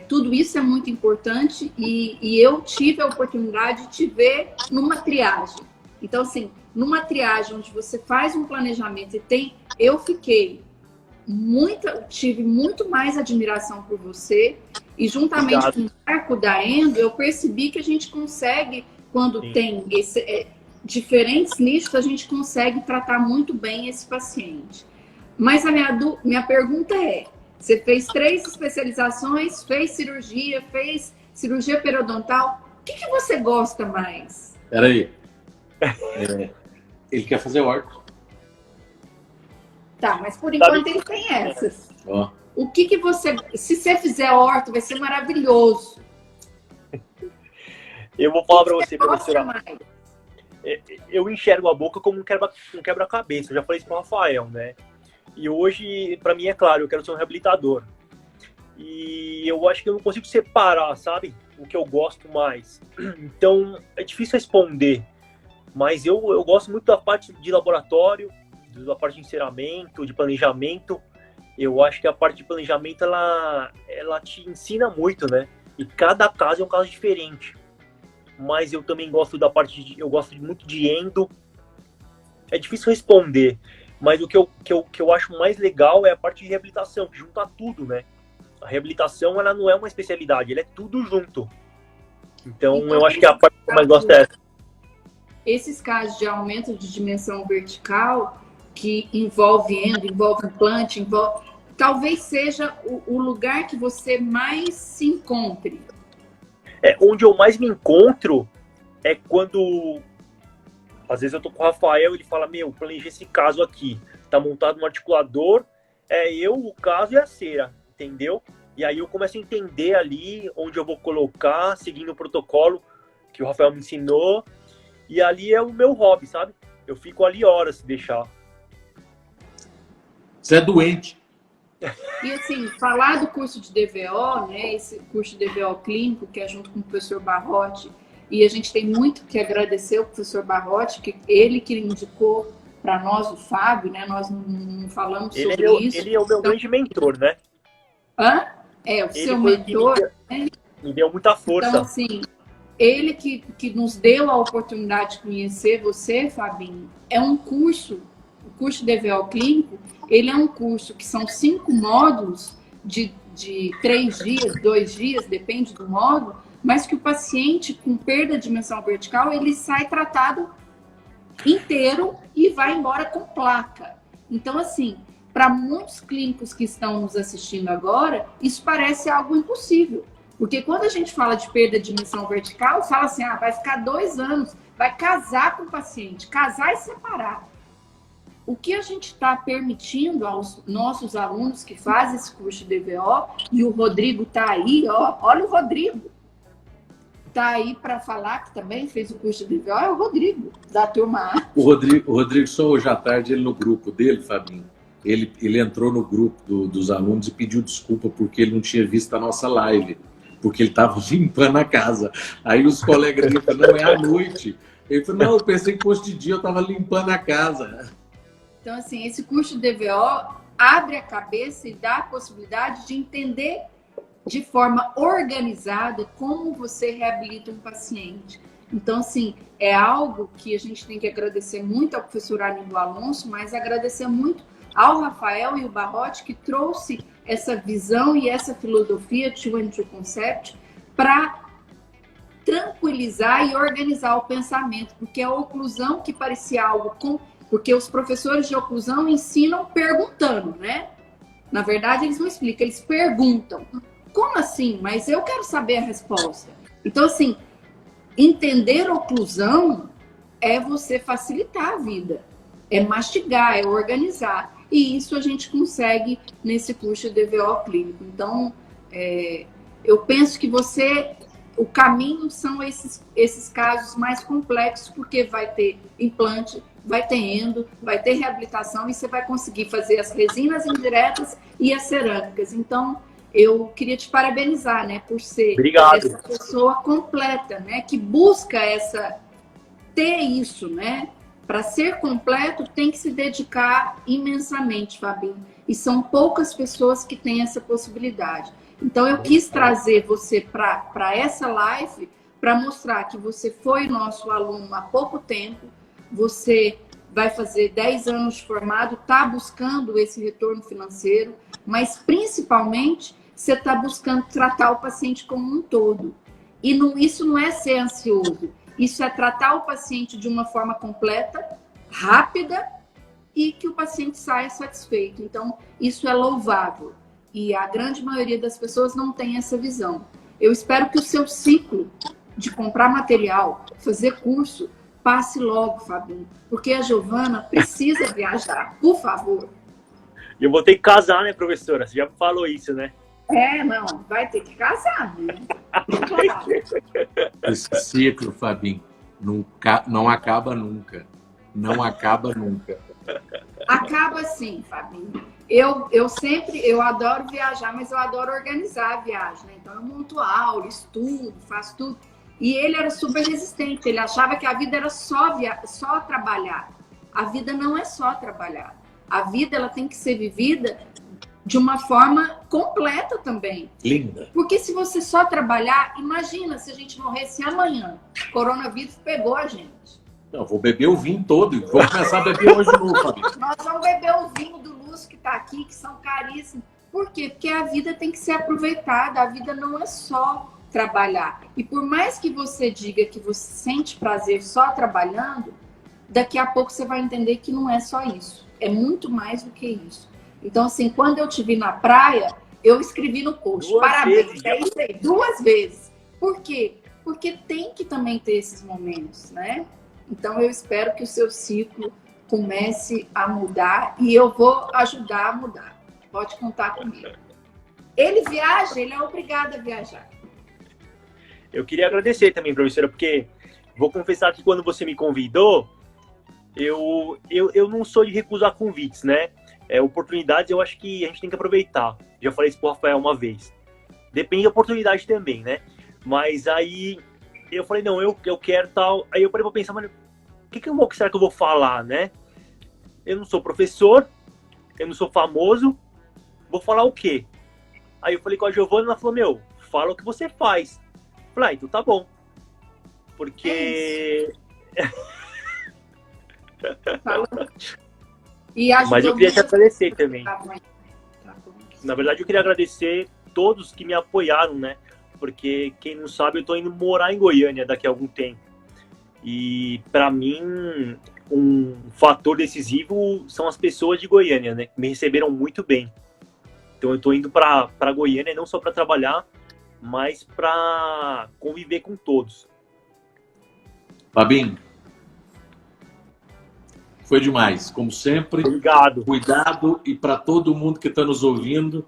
tudo isso é muito importante e eu tive a oportunidade de te ver numa triagem. Então, assim, numa triagem onde você faz um planejamento eu tive muito mais admiração por você e juntamente com o Marco da Endo, eu percebi que a gente consegue, quando tem diferentes nichos, a gente consegue tratar muito bem esse paciente. Mas a minha pergunta você fez 3 especializações, fez cirurgia periodontal, o que você gosta mais? Peraí. Ele quer fazer orto. Tá, mas por enquanto ele tem essas. O que você... Se você fizer orto, vai ser maravilhoso. Eu vou falar para você, professora. Eu enxergo a boca como um quebra-cabeça. Eu já falei isso para o Rafael, né? E hoje, para mim, é claro, eu quero ser um reabilitador. E eu acho que eu não consigo separar, sabe? O que eu gosto mais. Então, é difícil responder. Mas eu gosto muito da parte de laboratório, da parte de encerramento, de planejamento, eu acho que a parte de planejamento, ela te ensina muito, né? E cada caso é um caso diferente. Mas eu também gosto eu gosto muito de endo. É difícil responder, mas o que eu acho mais legal é a parte de reabilitação, que junta tudo, né? A reabilitação, ela não é uma especialidade, ela é tudo junto. Então eu acho que a parte que eu mais gosto é essa. Esses casos de aumento de dimensão vertical, que envolve endo, envolve implante, talvez seja o lugar que você mais se encontre. Onde eu mais me encontro é quando, às vezes eu tô com o Rafael, ele fala, planejei esse caso aqui, tá montado no articulador, o caso e a cera, entendeu? E aí eu começo a entender ali onde eu vou colocar, seguindo o protocolo que o Rafael me ensinou, e ali é o meu hobby, sabe? Eu fico ali horas se deixar. Você é doente. E assim, falar do curso de DVO, né, esse curso de DVO clínico, que é junto com o professor Barrote, e a gente tem muito que agradecer ao professor Barrote, que ele que indicou para nós o Fábio, né, nós não falamos sobre isso. Ele é o meu grande mentor, né? O seu mentor. Me deu muita força. Então, assim, ele que nos deu a oportunidade de conhecer você, Fabinho, é um curso, o curso de DVO clínico, ele é um curso que são 5 módulos de 3 dias, 2 dias, depende do módulo, mas que o paciente com perda de dimensão vertical, ele sai tratado inteiro e vai embora com placa. Então, assim, para muitos clínicos que estão nos assistindo agora, isso parece algo impossível. Porque quando a gente fala de perda de dimensão vertical, fala assim, vai ficar 2 anos, vai casar com o paciente, casar e separar. O que a gente está permitindo aos nossos alunos que fazem esse curso de DVO, e o Rodrigo está aí, olha o Rodrigo, está aí para falar que também fez o curso de DVO, é o Rodrigo, da turma A. O Rodrigo, só hoje à tarde, ele no grupo dele, Fabinho, ele entrou no grupo dos alunos e pediu desculpa porque ele não tinha visto a nossa live, porque ele estava limpando a casa. Aí os colegas dele falaram, não, é à noite. Ele falou, não, eu pensei que fosse de dia, eu estava limpando a casa. Então, assim, esse curso de DVO abre a cabeça e dá a possibilidade de entender de forma organizada como você reabilita um paciente. Então, assim, é algo que a gente tem que agradecer muito ao professor Aníbal Alonso, mas agradecer muito ao Rafael e o Barrote, que trouxe essa visão e essa filosofia Two and Two Concept para tranquilizar e organizar o pensamento, porque a oclusão que parecia algo porque os professores de oclusão ensinam perguntando, né? Na verdade, eles não explicam, eles perguntam. Como assim? Mas eu quero saber a resposta. Então, assim, entender oclusão é você facilitar a vida, é mastigar, é organizar. E isso a gente consegue nesse curso de DVO clínico. Então, eu penso que o caminho são esses casos mais complexos, porque vai ter implante, vai ter endo, vai ter reabilitação e você vai conseguir fazer as resinas indiretas e as cerâmicas. Então, eu queria te parabenizar, né, por ser essa pessoa completa, né, que busca ter isso, né? Para ser completo, tem que se dedicar imensamente, Fabinho. E são poucas pessoas que têm essa possibilidade. Então, eu quis trazer você para essa live para mostrar que você foi nosso aluno há pouco tempo, você vai fazer 10 anos de formado, está buscando esse retorno financeiro, mas principalmente você está buscando tratar o paciente como um todo. E isso não é ser ansioso, isso é tratar o paciente de uma forma completa, rápida e que o paciente saia satisfeito. Então, isso é louvável. E a grande maioria das pessoas não tem essa visão. Eu espero que o seu ciclo de comprar material, fazer curso, passe logo, Fabinho, porque a Giovana precisa viajar, por favor. Eu vou ter que casar, né, professora? Você já falou isso, né? Não, vai ter que casar, né? Claro. Esse ciclo, Fabinho, não acaba nunca. Não acaba nunca. Acaba sim, Fabinho. Eu adoro viajar, mas eu adoro organizar a viagem, né? Então eu monto aula, estudo, faço tudo. E ele era super resistente, ele achava que a vida era só trabalhar. A vida não é só trabalhar. A vida ela tem que ser vivida de uma forma completa também. Linda. Porque se você só trabalhar, imagina se a gente morresse amanhã. O coronavírus pegou a gente. Não, vou beber o vinho todo. Vou começar a beber hoje de novo, Fabinho. Nós vamos beber o vinho do Lúcio que está aqui, que são caríssimos. Por quê? Porque a vida tem que ser aproveitada. A vida não é só trabalhar. E por mais que você diga que você sente prazer só trabalhando, daqui a pouco você vai entender que não é só isso. É muito mais do que isso. Então, assim, quando eu te vi na praia, eu escrevi no post. Parabéns, é isso aí, 2 vezes. Por quê? Porque tem que também ter esses momentos, né? Então, eu espero que o seu ciclo comece a mudar e eu vou ajudar a mudar. Pode contar comigo. Ele viaja, ele é obrigado a viajar. Eu queria agradecer também, professora, porque vou confessar que quando você me convidou, eu não sou de recusar convites, né? Oportunidades eu acho que a gente tem que aproveitar. Já falei isso pro Rafael uma vez. Depende da oportunidade também, né? Mas aí eu falei, não, eu quero tal. Aí eu parei pra pensar, mas será que eu vou falar, né? Eu não sou professor, eu não sou famoso, vou falar o quê? Aí eu falei com a Giovana, ela falou, fala o que você faz. Eu falei, então tá bom. Porque... Mas eu queria te agradecer também. Na verdade, eu queria agradecer todos que me apoiaram, né? Porque, quem não sabe, eu tô indo morar em Goiânia daqui a algum tempo. E, para mim, um fator decisivo são as pessoas de Goiânia, né? Que me receberam muito bem. Então, eu tô indo para Goiânia não só para trabalhar, mas para conviver com todos. Fabinho, foi demais, como sempre. Obrigado. Cuidado, e para todo mundo que está nos ouvindo,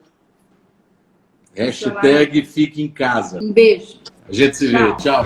hashtag fique em casa. Um beijo. A gente se vê. Tchau.